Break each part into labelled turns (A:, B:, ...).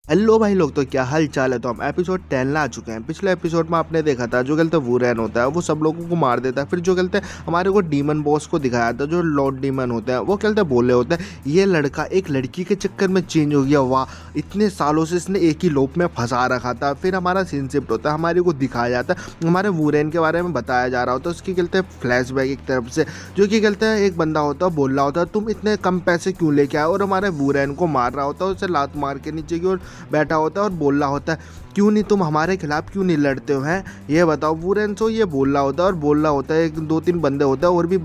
A: Hello भाई लोग, तो क्या हाल चाल है। तो हम एपिसोड 10 ला चुके हैं। पिछले एपिसोड में आपने देखा था जो कहते हैं वुरेन होता है वो सब लोगों को मार देता है। फिर जो कहते हैं हमारे को डीमन बॉस को दिखाया था, जो लॉर्ड डीमन होते हैं, वो कहते हैं बोले होते हैं ये लड़का एक लड़की के चक्कर में चेंज हो गया। वाह, इतने सालों से इसने एक ही लोप में फंसा रखा था। फिर हमारा सीन शिफ्ट होता है, हमारे को दिखाया जाता है, हमारे वुरेन के बारे में बताया जा रहा होता है। उसकी कहते हैं फ्लैशबैक एक तरफ से, जो कि कहते हैं एक बंदा होता है बोल रहा होता है तुम इतने कम पैसे क्यों लेके आए, और हमारे वुरेन को मार रहा होता है, उसे लात मार के नीचे की ओर बैठा होता है और बोल रहा होता है क्यों नहीं तुम हमारे खिलाफ क्यों नहीं लड़ते हो, हैं ये बताओ। वुरेंसो ये बोल रहा होता है और बोल रहा होता है एक दो तीन बंदे होते हैं और भी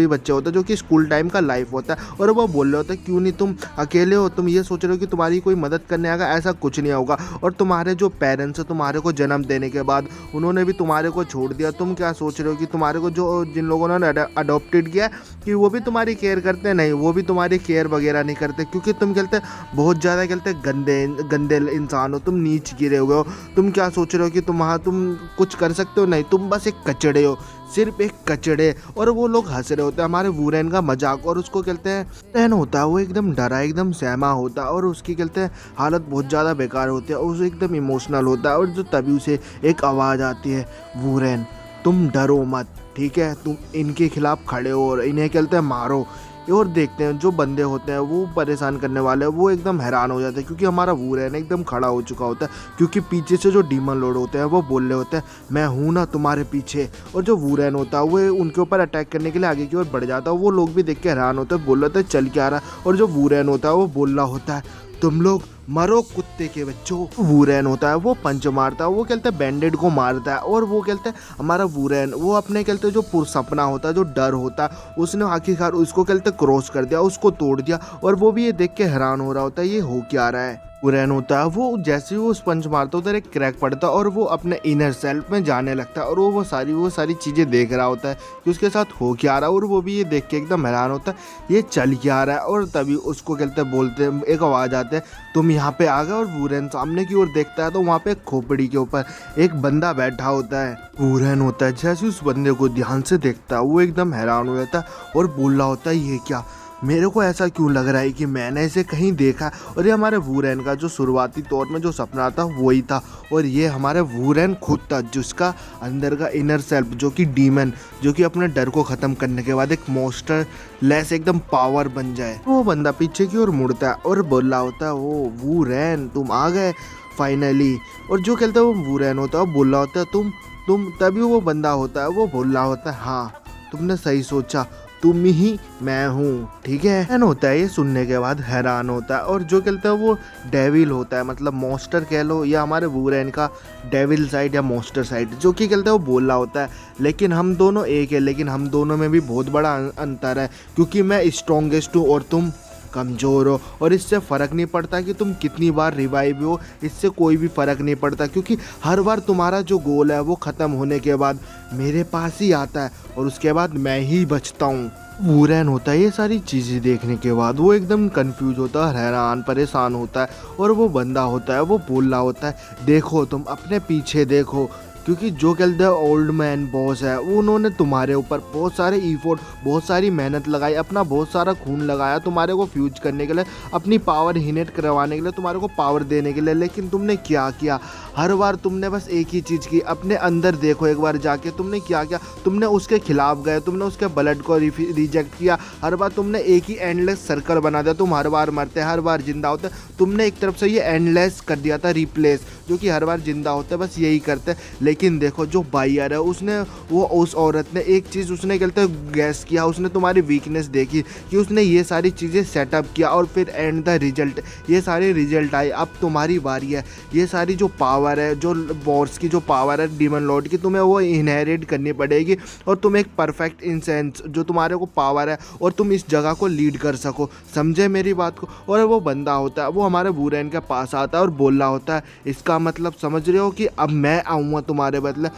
A: बच्चे होते हैं जो कि स्कूल टाइम का लाइफ होता है, और वो बोल रहे होते हैं क्यों नहीं तुम अकेले हो, तुम ये सोच रहे हो कि तुम्हारी कोई मदद करने आएगा, ऐसा कुछ नहीं होगा। और तुम्हारे जो पेरेंट्स है तुम्हारे को जन्म देने के बाद उन्होंने भी तुम्हारे को छोड़ दिया। तुम क्या सोच रहे हो कि तुम्हारे को जो जिन लोगों ने अडॉप्टेड किया कि वो भी तुम्हारी केयर करते हैं? नहीं, वो भी तुम्हारी केयर वगैरह नहीं करते, क्योंकि तुम कहते बहुत ज़्यादा कहते गंदे गंदे इंसान हो, तुम नीच गिरे हुए हो। तुम क्या सोच रहे हो कि तुम कुछ कर सकते हो? नहीं, तुम बस एक कचड़े हो, सिर्फ एक कचड़े। और वो लोग हंस रहे होते हैं हमारे वुरेन का मजाक, और उसको कहते हैं टैन होता है वो एकदम डरा एकदम सहमा होता है, और उसकी कहते हैं हालत बहुत ज़्यादा बेकार होती है, और उसे एकदम इमोशनल होता है। और जो तभी उसे एक आवाज़ आती है, वुरेन तुम डरो मत, ठीक है, तुम इनके खिलाफ खड़े हो और इन्हें कहते हैं मारो। और देखते हैं जो बंदे होते हैं वो परेशान करने वाले वो एकदम हैरान हो जाते हैं, क्योंकि हमारा वुरेन एकदम खड़ा हो चुका होता है, क्योंकि पीछे से जो डीमन लॉर्ड होते हैं वो बोल रहे होते हैं मैं हूँ ना तुम्हारे पीछे। और जो वुरेन होता है वो उनके ऊपर अटैक करने के लिए आगे की ओर बढ़ जाता है। वो लोग भी देख के हैरान होते हैं, बोल रहे होते हैं चल क्या रहा। और जो वुरेन होता है वो बोल रहा होता है तुम लोग मरो कुत्ते के बच्चों। वुरेन होता है वो पंच मारता है, वो कहते हैं बैंडेड को मारता है, और वो कहते हैं हमारा वुरेन वो अपने कहते हैं जो पुरसपना होता है, जो डर होता है, उसने आखिरकार उसको कहते हैं क्रॉस कर दिया, उसको तोड़ दिया। और वो भी ये देख के हैरान हो रहा होता है ये हो क्या रहा है। वुरेन होता है वो जैसे ही वो स्पंज मारता है उधर एक क्रैक पड़ता है, और वो अपने इनर सेल्फ में जाने लगता है, और वो सारी चीज़ें देख रहा होता है कि उसके साथ हो क्या रहा है। और वो भी ये देख के एकदम हैरान होता है ये चल क्या रहा है। और तभी उसको कहते बोलते एक आवाज़ आते हैं तुम यहाँ पे आ गए। और वुरेन सामने की ओर देखता है तो वहाँ पे एक खोपड़ी के ऊपर एक बंदा बैठा होता है। वुरेन होता है जैसे उस बंदे को ध्यान से देखता है वो एकदम हैरान हो जाता है और बोल रहा होता है ये क्या, मेरे को ऐसा क्यों लग रहा है कि मैंने इसे कहीं देखा। और ये हमारे वुरेन का जो शुरुआती तौर में जो सपना था वही था, और ये हमारे वुरेन खुद था जिसका अंदर का इनर सेल्फ जो कि डीमन, जो कि अपने डर को ख़त्म करने के बाद एक मॉन्स्टर लेस एकदम पावर बन जाए। वो बंदा पीछे की ओर मुड़ता है और बोल रहा होता है ओ वुरेन तुम आ गए फाइनली। और जो कहता है वो वुरेन होता है, बोल रहा होता है तुम। तभी वो बंदा होता है वो बोल रहा होता है हाँ तुमने सही सोचा, तुम ही मैं हूँ, ठीक है। हैरान होता है ये सुनने के बाद, हैरान होता है। और जो कहता है वो डेविल होता है, मतलब मॉन्स्टर कह लो, या हमारे वुरेन का डेविल साइड या मॉन्स्टर साइड, जो कि कहता है वो बोल रहा होता है लेकिन हम दोनों एक है, लेकिन हम दोनों में भी बहुत बड़ा अंतर है, क्योंकि मैं स्ट्रॉन्गेस्ट हूँ और तुम कमज़ोर हो। और इससे फ़र्क नहीं पड़ता कि तुम कितनी बार रिवाइव हो, इससे कोई भी फ़र्क नहीं पड़ता, क्योंकि हर बार तुम्हारा जो गोल है वो ख़त्म होने के बाद मेरे पास ही आता है, और उसके बाद मैं ही बचता हूँ। वुरेन होता है ये सारी चीज़ें देखने के बाद वो एकदम कंफ्यूज होता है, हैरान परेशान होता है। और वो बंदा होता है वो बोल रहा होता है देखो तुम अपने पीछे देखो, क्योंकि जो कहते हैं ओल्ड मैन बॉस है वो उन्होंने तुम्हारे ऊपर बहुत सारे इफोर्ट बहुत सारी मेहनत लगाई, अपना बहुत सारा खून लगाया तुम्हारे को फ्यूज करने के लिए, अपनी पावर हिनेट करवाने के लिए, तुम्हारे को पावर देने के लिए। लेकिन तुमने क्या किया, हर बार तुमने बस एक ही चीज़ की, अपने अंदर देखो एक बार जाके तुमने क्या किया, तुमने उसके खिलाफ गए, तुमने उसके ब्लड को रिजेक्ट किया, हर बार तुमने एक ही एंडलेस सर्कल बना दिया, तुम हर बार मरते हर बार जिंदा होते। तुमने एक तरफ से ये एंडलेस कर दिया था रिप्लेस, जो कि हर बार जिंदा होते बस यही करते। लेकिन देखो जो बायर है उसने वो उस औरत ने एक चीज़ उसने कहते गैस किया, उसने तुम्हारी वीकनेस देखी कि उसने ये सारी चीज़ें सेटअप किया, और फिर एंड द रिजल्ट ये सारे रिजल्ट आए। अब तुम्हारी बारी है, ये सारी जो पावर है जो बॉस की जो पावर है डीमन लॉर्ड की, तुम्हें वो इनहेरिट करनी पड़ेगी, और तुम एक परफेक्ट इंसेंस जो तुम्हारे को पावर है और तुम इस जगह को लीड कर सको, समझे मेरी बात को। और वो बंदा होता है वो हमारे वुरेन के पास आता है और बोल रहा होता है इसका मतलब समझ रहे हो कि अब मैं आऊँगा तुम्हारे बदले।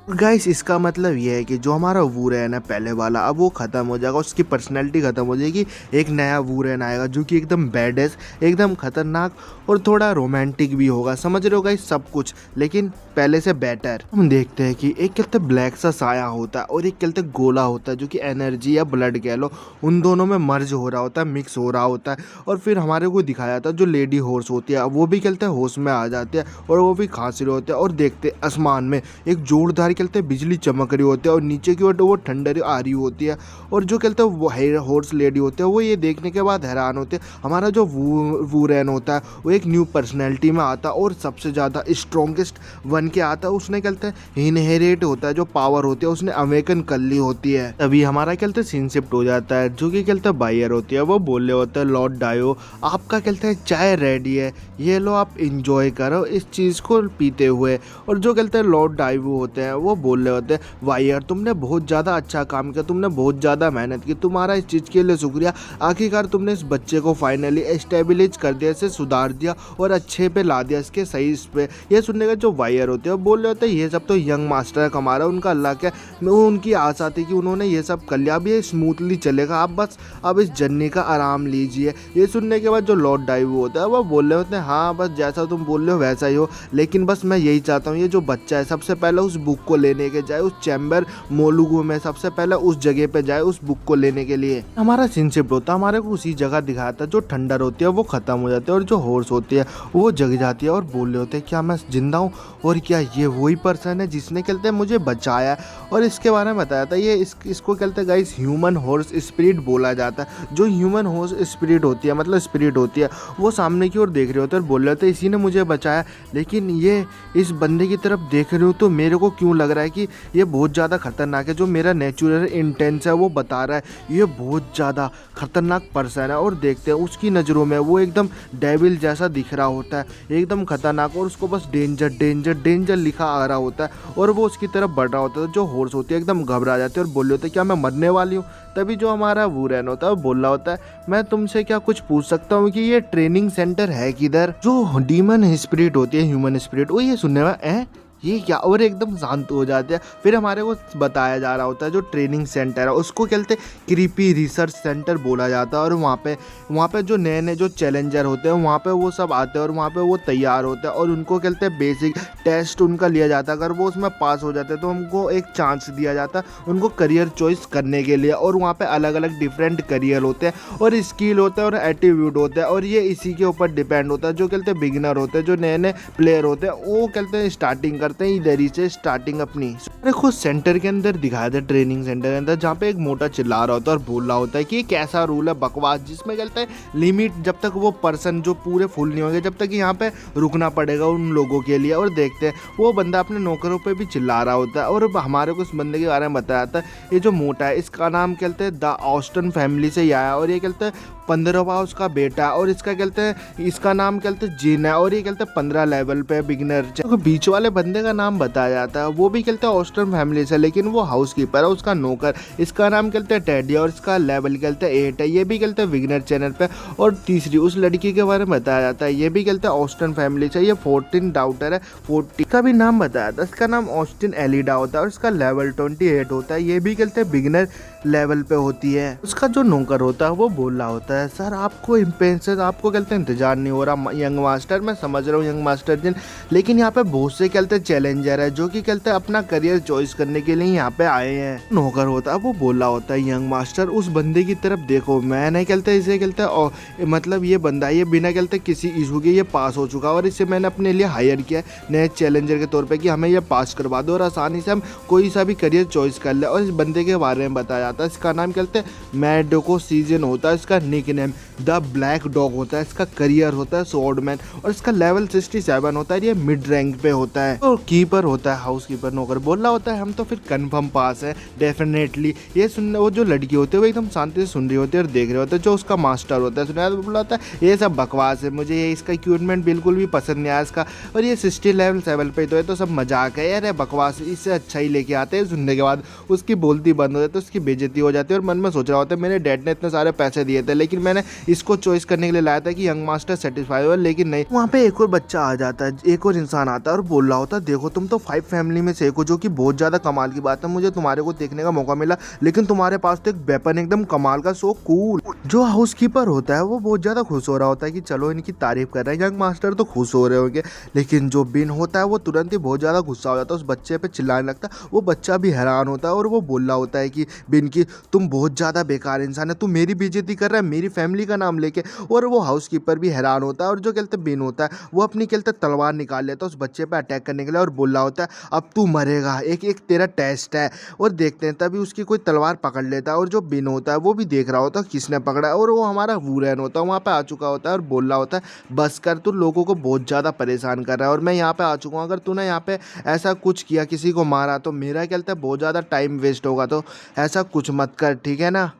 A: गाइस इसका मतलब ये है कि जो हमारा वुरेन है पहले वाला, अब वो ख़त्म हो जाएगा, उसकी पर्सनैलिटी ख़त्म हो जाएगी। एक नया वुरेन आएगा जो कि एकदम बैडेस, एकदम खतरनाक और थोड़ा रोमांटिक भी होगा। समझ रहे हो गाइस, सब कुछ लेकिन पहले से बेटर। हम देखते हैं कि एक कहते ब्लैक सा साया होता है और एक कहते गोला होता है जो कि एनर्जी या ब्लड कह लो, उन दोनों में मर्ज हो रहा होता है, मिक्स हो रहा होता है। और फिर हमारे को दिखाया जाता है जो लेडी हॉर्स होती है वो भी कहते हैं होश में आ जाती है और वो भी खांसी रहे होते हैं। और देखते आसमान में एक जोरदार कहते बिजली चमक रही होती है और नीचे की ओर वो ठंडर आ रही होती है। और जो कहते हैं वो हॉर्स लेडी होते हैं वो ये देखने के बाद हैरान होते हैं, हमारा जो वुरेन होता है वो एक न्यू पर्सनैलिटी में आता है और सबसे ज़्यादा स्ट्रॉन्गेस्ट बन के आता है। उसने कहते हैं इनहेरिट होता है, जो पावर होती है उसने अवेकन कर ली होती है। तभी हमारा कहते हैं सीन शिफ्ट हो जाता है, जो कि कहते हैं बायर होती है, वो बोल रहे होते हैं लॉर्ड डायो आपका कहते हैं चाय रेडी है, ये लो आप इंजॉय करो इस चीज़ को पीते हुए। और जो कहते हैं लॉर्ड डायो होते हैं वो बोल रहे होते हैं वायर तुमने बहुत ज़्यादा अच्छा काम किया, तुमने बहुत ज़्यादा मेहनत की, तुम्हारा इस चीज़ के लिए शुक्रिया, आखिरकार तुमने इस बच्चे को फाइनली एस्टेब्लिश कर दिया, इसे सुधार दिया और अच्छे पे ला दिया, इसके सही इस पे। ये सुनने का जो वायर होते हैं वो बोल रहे होते हैं ये सब तो यंग मास्टर कमा रहा है, उनका अल्लाह क्या, उनकी आशा थी कि उन्होंने ये सब कर लिया, अब ये स्मूथली चलेगा, आप बस अब इस जर्नी का आराम लीजिए। ये सुनने के बाद जो लॉर्ड डाइव होता है वो बोल रहे होते हैं हाँ बस जैसा तुम बोल रहे हो वैसा ही हो, लेकिन बस मैं यही चाहता हूँ ये जो बच्चा है सबसे पहले उस बुक को लेने के जाए, उस चैम्बर मोलुगो में सबसे पहले उस जगह पे जाए उस बुक को लेने के लिए। हमारा सिनशिप होता है, हमारे को उसी जगह दिखाता है, जो ठंडर होती है वो खत्म हो जाती है और जो हॉर्स होती है वो जग जाती है और बोल रहे होते हैं क्या मैं जिंदा हूँ और क्या ये वही पर्सन है जिसने कहते हैं मुझे बचाया। और इसके बारे में बताया था ये इसको कहते हैं गाइस ह्यूमन हॉर्स स्पिरिट बोला जाता है। जो ह्यूमन हॉर्स स्पिरिट होती है मतलब स्पिरिट होती है वो सामने की ओर देख रहे होते हैं और बोल रहे होते हैं इसी ने मुझे बचाया, लेकिन ये इस बंदे की तरफ देख रहे हो तो मेरे को क्यों लग रहा है कि ये बहुत ज़्यादा खतरनाक है। जो मेरा नेचुरल इंटेंस है वो बता रहा है ये बहुत ज़्यादा खतरनाक पर्सन है। और देखते हैं उसकी नज़रों में वो एकदम डेविल जैसा दिख रहा होता है, एकदम खतरनाक, और उसको बस डेंजर डेंजर डेंजर लिखा आ रहा होता है और वो उसकी तरफ बढ़ रहा होता है। जो हॉर्स होती है एकदम घबरा जाते हैं और बोल रहे होते हैं क्या मैं मरने वाली हूँ। तभी जो हमारा वुरेन होता है वो बोल रहा होता है मैं तुमसे क्या कुछ पूछ सकता हूँ कि ये ट्रेनिंग सेंटर है किधर। जो डीमन स्पिरिट होती है ह्यूमन स्पिरिट वो ये सुनने में है ये क्या, और एकदम शांत हो जाते हैं। फिर हमारे को बताया जा रहा होता है जो ट्रेनिंग सेंटर है उसको कहते हैं क्रीपी रिसर्च सेंटर बोला जाता है। और वहाँ पे जो नए नए जो चैलेंजर होते हैं वहाँ पे वो सब आते हैं और वहाँ पे वो तैयार होते हैं और उनको कहते हैं बेसिक टेस्ट उनका लिया जाता है। अगर वो उसमें पास हो जाते हैं तो उनको एक चांस दिया जाता है उनको करियर चॉइस करने के लिए। और वहाँ पर अलग अलग डिफरेंट करियर होते हैं और स्किल होता है और एटीट्यूड होता है और ये इसी के ऊपर डिपेंड होता है। जो कहते हैं बिगिनर होते हैं, जो नए नए प्लेयर होते हैं वो कहते हैं स्टार्टिंग करते हैं इधर ही से स्टार्टिंग अपनी। देखो सेंटर के अंदर दिखाया था ट्रेनिंग सेंटर के अंदर जहाँ पे एक मोटा चिल्ला रहा होता है और बोल रहा होता है कि ये कैसा रूल है बकवास, जिसमें कहता है लिमिट जब तक वो पर्सन जो पूरे फुल नहीं होंगे जब तक यहाँ पे रुकना पड़ेगा उन लोगों के लिए। और देखते हैं वो बंदा अपने नौकरों पे भी चिल्ला रहा होता है और हमारे को इस बंदे के बारे में बताया था ये जो मोटा है इसका नाम कहते हैं द ऑस्टन फैमिली से ही आया और ये कहते हैं 15वां उसका बेटा और इसका कहते हैं इसका नाम कहते हैं जिन है और ये कहते हैं 15 लेवल पे बिगिनर। तो बीच वाले बंदे का नाम बताया जाता है वो भी कहते हैं ऑस्टन फैमिली से, लेकिन वो हाउस कीपर है उसका नौकर, इसका नाम कहते हैं टेडी और इसका लेवल कहते हैं 8 है, ये भी कहते हैं बिगिनर चैनल पे। और तीसरी उस लड़की के बारे में बताया जाता है ये भी कहते हैं ऑस्टन फैमिली से, ये 14 डाउटर है 40 का भी नाम बताया था, इसका नाम ऑस्टिन एलिडा होता है और इसका लेवल 28 होता है, ये भी कहते हैं बिगिनर लेवल पे होती है। उसका जो नौकर होता है वो बोल रहा होता है सर आपको इम्पेंशन आपको कहते हैं इंतजार नहीं हो रहा यंग मास्टर, मैं समझ रहा हूँ यंग मास्टर जिन, लेकिन यहाँ पे बहुत से कहते हैं चैलेंजर है जो कि कहते हैं अपना करियर चॉइस करने के लिए यहाँ पे आए हैं। नौकर होता है वो बोल रहा होता है यंग मास्टर उस बंदे की तरफ देखो, मैं नहीं कहते इसे कहते हैं मतलब ये बंदा ये बिना कहते किसी इशू के ये पास हो चुका और इसे मैंने अपने लिए हायर किया नए चैलेंजर के तौर पर कि हमें ये पास करवा दो और आसानी से हम कोई सा भी करियर चॉइस कर ले। और इस बंदे के बारे में बताया जाता है इसका नाम कहते हैं मैडोको सीजन होता है, इसका nickname the black dog होता है, इसका करियर होता है स्वॉर्डमैन और इसका लेवल 67 होता है, ये मिड रैंक पे होता है। और कीपर होता है हाउस कीपर नौकर बोल रहा होता है हम तो फिर कंफर्म पास है डेफिनेटली। ये सुनने वो जो लड़की होती है वो एकदम शांति से सुन रही होती है और देख रहे होते हैं। जो उसका मास्टर होता है सुना बोल रहा होता है ये सब बकवास है, मुझे ये इसका इक्विपमेंट बिल्कुल भी पसंद नहीं आया इसका, और ये 60 लेवल 7 पे तो है तो सब मजाक है यार बकवास, इससे अच्छा ही लेके आते हैं। सुनने के बाद उसकी बोलती बंद हो जाती है, उसकी बेइज्जती हो जाती है और मन में सोच रहा होता है मेरे डैड ने इतने सारे पैसे दिए थे लेकिन मैंने इसको चॉइस करने के लिए लाया था कि यंग मास्टर सेटिस्फाई हो, लेकिन नहीं। वहाँ पे एक और बच्चा आ जाता है, एक और इंसान आता है और बोल रहा होता है देखो तुम तो 5 फैमिली में से एक हो, जो कि बहुत ज़्यादा कमाल की बात है, मुझे तुम्हारे को देखने का मौका मिला, लेकिन तुम्हारे पास तो एक वेपन एकदम कमाल का, सो कूल। जो हाउसकीपर होता है वो बहुत ज़्यादा खुश हो रहा होता है कि चलो इनकी तारीफ कर रहे हैं, यंग मास्टर तो खुश हो रहे होंगे, लेकिन जो बिन होता है वो तुरंत ही बहुत ज़्यादा गुस्सा हो जाता है, उस बच्चे पे चिल्लाने लगता है। वो बच्चा भी हैरान होता है और वो बोल रहा होता है कि बिन की तुम बहुत ज़्यादा बेकार इंसान है, तुम मेरी बेइज्जती कर रहा है मेरी फैमिली का नाम लेके। और वो हाउसकीपर भी हैरान होता है और जो कहते बिन होता है वो अपनी कहते तलवार निकाल लेता है उस बच्चे पे अटैक करने के लिए और बोल रहा होता है अब तू मरेगा, एक एक तेरा टेस्ट है। और देखते हैं तभी उसकी कोई तलवार पकड़ लेता है और जो बिन होता है वो भी देख रहा होता है किसने पकड़ा है, और वो हमारा वूरेन होता है वहाँ पे आ चुका होता है और बोल रहा होता है बस कर, तू लोगों को बहुत ज़्यादा परेशान कर रहा है और मैं यहाँ पे आ चुका हूँ, अगर तूने यहाँ पे ऐसा कुछ किया किसी को मारा तो मेरा क्या लगता है बहुत ज़्यादा टाइम वेस्ट होगा, तो ऐसा कुछ मत कर, ठीक है ना।